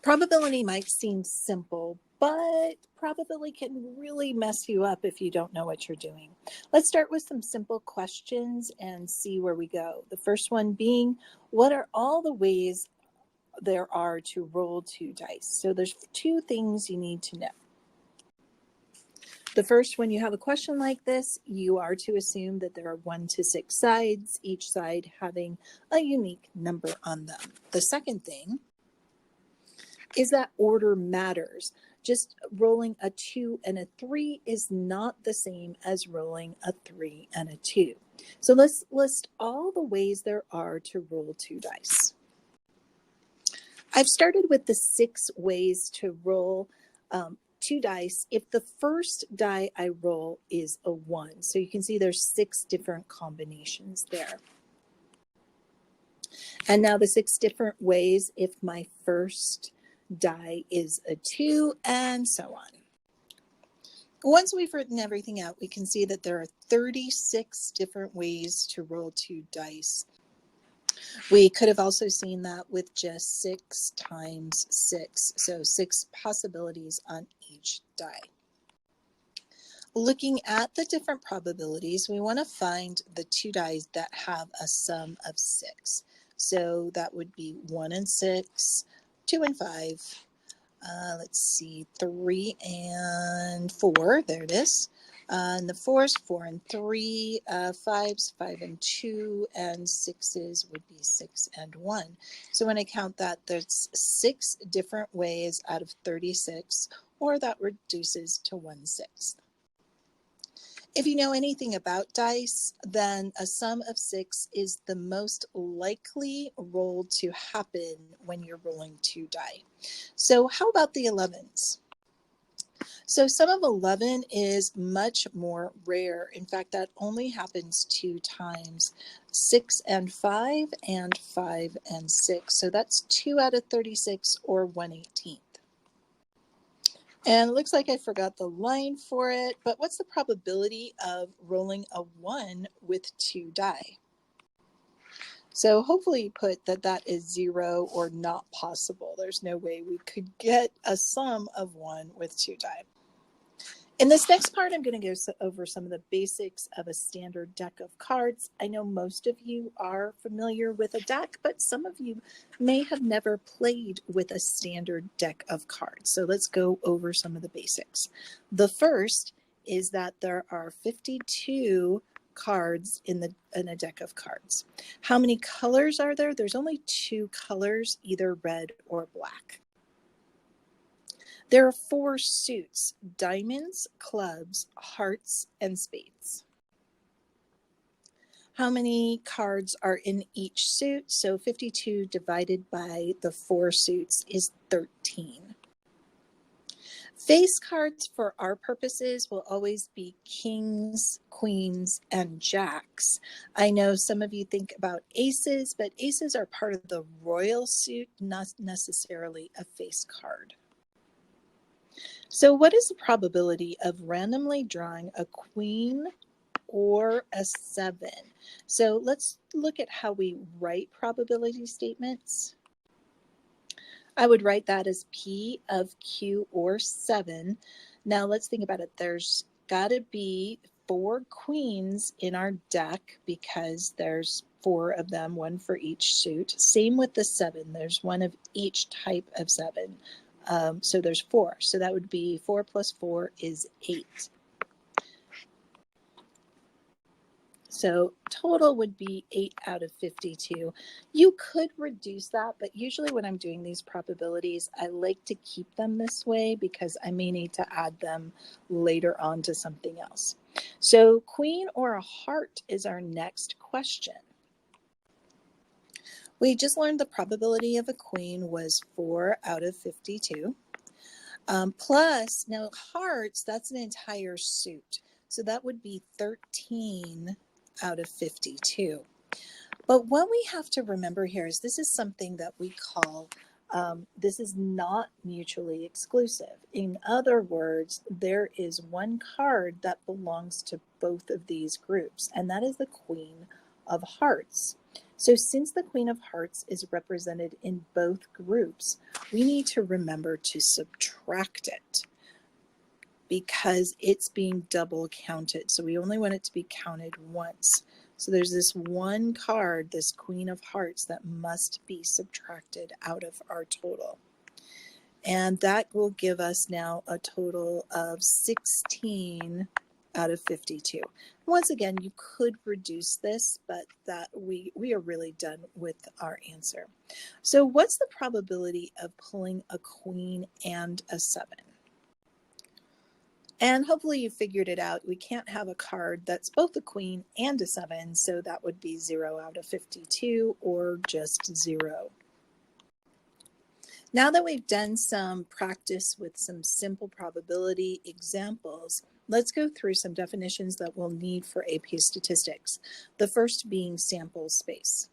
Probability might seem simple, but probability can really mess you up if you don't know what you're doing. Let's start with some simple questions and see where we go. The first one being, what are all the ways there are to roll 2 dice? So there's 2 things you need to know. The first, when you have a question like this, you are to assume that there are 1 to 6 sides, each side having a unique number on them. The second thing is that order matters. Just rolling a 2 and a 3 is not the same as rolling a 3 and a 2. So let's list all the ways there are to roll 2 dice. I've started with the 6 ways to roll 2 dice if the first die I roll is a 1. So you can see there's 6 different combinations there. And now the 6 different ways if my first die is a 2, and so on. Once we've written everything out, we can see that there are 36 different ways to roll 2 dice. We could have also seen that with just 6 times 6, so 6 possibilities on each die. Looking at the different probabilities, we want to find the 2 dice that have a sum of 6. So that would be 1 and 6, 2 and 5, let's see, 3 and 4, there it is. And the 4s, 4 and 3, 5s, 5 and 2, and 6s would be 6 and 1. So when I count that, there's 6 different ways out of 36, or that reduces to 1/6. If you know anything about dice, then a sum of 6 is the most likely roll to happen when you're rolling 2 die. So how about the 11s? So sum of 11 is much more rare. In fact, that only happens 2 times, 6 and 5 and 5 and 6. So that's 2 out of 36 or 1/18. And it looks like I forgot the line for it, but what's the probability of rolling a 1 with 2 die? So hopefully you put that that is 0 or not possible. There's no way we could get a sum of 1 with 2 die. In this next part, I'm going to go over some of the basics of a standard deck of cards. I know most of you are familiar with a deck, but some of you may have never played with a standard deck of cards. So let's go over some of the basics. The first is that there are 52 cards in a deck of cards. How many colors are there? There's only 2 colors, either red or black. There are 4 suits: diamonds, clubs, hearts, and spades. How many cards are in each suit? So 52 divided by the 4 suits is 13. Face cards for our purposes will always be kings, queens, and jacks. I know some of you think about aces, but aces are part of the royal suit, not necessarily a face card. So what is the probability of randomly drawing a queen or a 7? So let's look at how we write probability statements. I would write that as P of Q or 7. Now let's think about it. There's got to be 4 queens in our deck because there's 4 of them, 1 for each suit. Same with the 7. There's 1 of each type of 7. So there's 4. So that would be 4 plus 4 is 8. So total would be 8 out of 52. You could reduce that, but usually when I'm doing these probabilities, I like to keep them this way because I may need to add them later on to something else. So queen or a heart is our next question. We just learned the probability of a queen was 4 out of 52. Plus, now hearts, that's an entire suit. So that would be 13 out of 52. But what we have to remember here is this is something that we call, this is not mutually exclusive. In other words, there is one card that belongs to both of these groups, and that is the Queen of Hearts. So since the Queen of Hearts is represented in both groups, we need to remember to subtract it because it's being double counted. So we only want it to be counted once. So there's this one card, this Queen of Hearts, that must be subtracted out of our total. And that will give us now a total of 16 out of 52. Once again, you could reduce this, but that we are really done with our answer. So what's the probability of pulling a queen and a 7? And hopefully you figured it out. We can't have a card that's both a queen and a 7, so that would be 0 out of 52 or just 0. Now that we've done some practice with some simple probability examples, let's go through some definitions that we'll need for AP statistics. The first being sample space.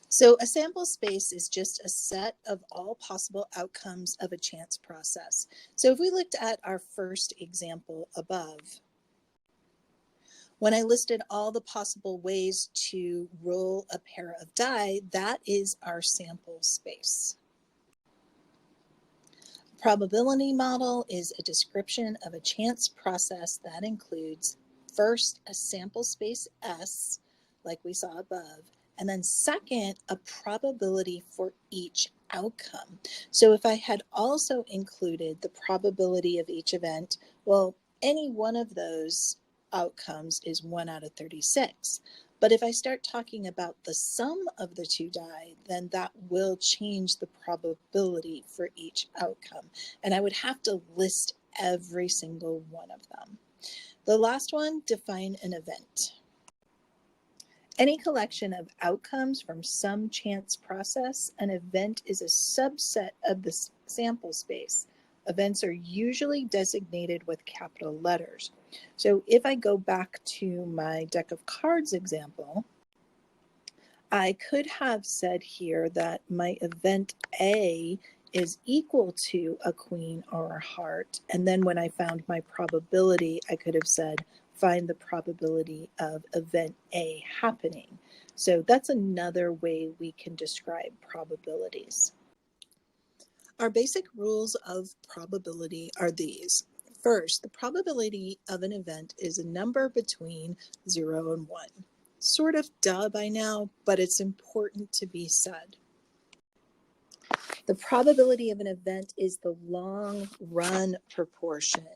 So a sample space is just a set of all possible outcomes of a chance process. So if we looked at our first example above, when I listed all the possible ways to roll a pair of die, that is our sample space. Probability model is a description of a chance process that includes first a sample space S, like we saw above, and then second, a probability for each outcome. So if I had also included the probability of each event, well, any one of those outcomes is 1 out of 36. But if I start talking about the sum of the two die, then that will change the probability for each outcome. And I would have to list every single one of them. The last one, define an event. Any collection of outcomes from some chance process, an event is a subset of the sample space. Events are usually designated with capital letters. So if I go back to my deck of cards example, I could have said here that my event A is equal to a queen or a heart. And then when I found my probability, I could have said, find the probability of event A happening. So that's another way we can describe probabilities. Our basic rules of probability are these. First, the probability of an event is a number between 0 and 1. Sort of duh by now, but it's important to be said. The probability of an event is the long run proportion.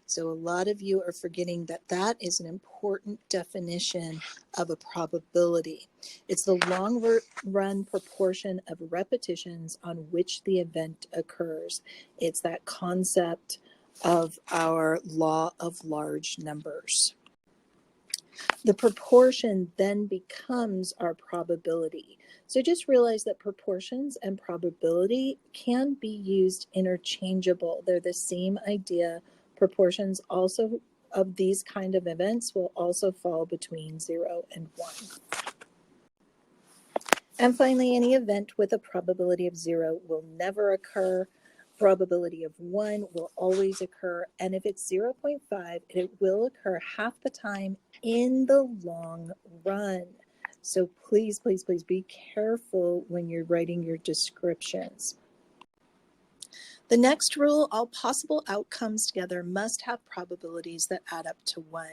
So a lot of you are forgetting that that is an important definition of a probability. It's the long run proportion of repetitions on which the event occurs. It's that concept of our law of large numbers. The proportion then becomes our probability. So just realize that proportions and probability can be used interchangeable. They're the same idea. Proportions also of these kind of events will also fall between 0 and 1. And finally, any event with a probability of 0 will never occur. Probability of 1 will always occur. And if it's 0.5, it will occur half the time in the long run. So please, please, please be careful when you're writing your descriptions. The next rule, all possible outcomes together must have probabilities that add up to 1,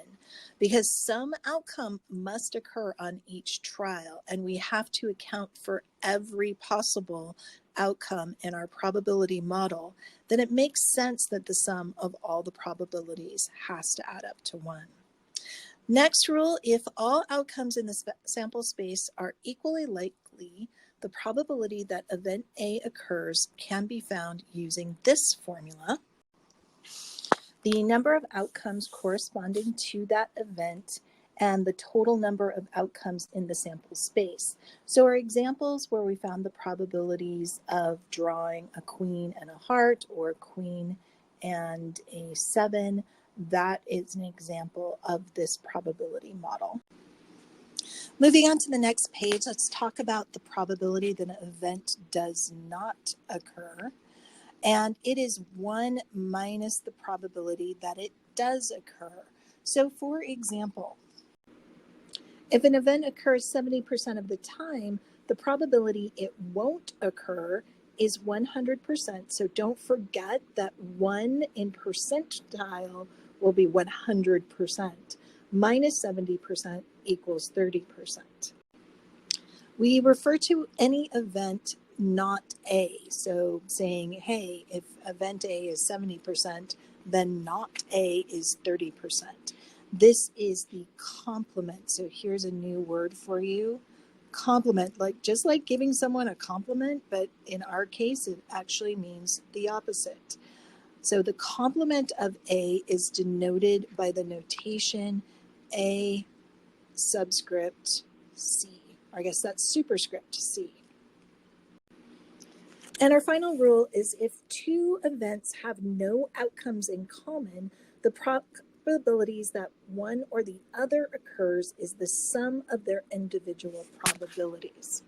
because some outcome must occur on each trial, and we have to account for every possible outcome in our probability model. Then it makes sense that the sum of all the probabilities has to add up to 1. Next rule, if all outcomes in the sample space are equally likely, the probability that event A occurs can be found using this formula. The number of outcomes corresponding to that event and the total number of outcomes in the sample space. So our examples where we found the probabilities of drawing a queen and a heart or a queen and a 7, that is an example of this probability model. Moving on to the next page, let's talk about the probability that an event does not occur. And it is 1 minus the probability that it does occur. So for example, If an event occurs 70% of the time, the probability it won't occur is 100%. So don't forget that 1 in percentile will be 100%. Minus 70% equals 30%. We refer to any event not A. So saying, hey, if event A is 70%, then not A is 30%. This is the complement. So here's a new word for you. Complement, like just like giving someone a compliment, but in our case, it actually means the opposite. So the complement of A is denoted by the notation A subscript C. I guess that's superscript C. And our final rule is if two events have no outcomes in common, the probabilities that one or the other occurs is the sum of their individual probabilities.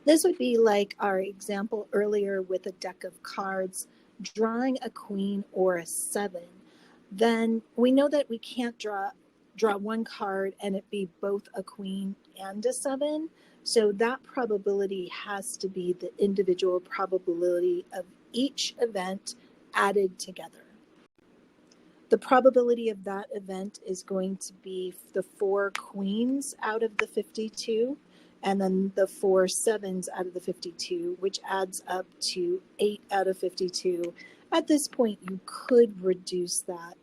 This would be like our example earlier with a deck of cards, drawing a queen or a 7. Then we know that we can't draw one card and it be both a queen and a 7. So that probability has to be the individual probability of each event added together. The probability of that event is going to be the 4 queens out of the 52, and then the 4 sevens out of the 52, which adds up to 8 out of 52. At this point, you could reduce that,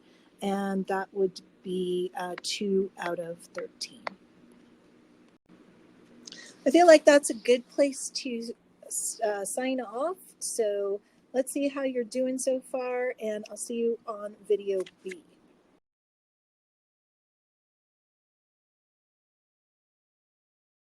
and that would be 2 out of 13. I feel like that's a good place to sign off. So let's see how you're doing so far, and I'll see you on video B.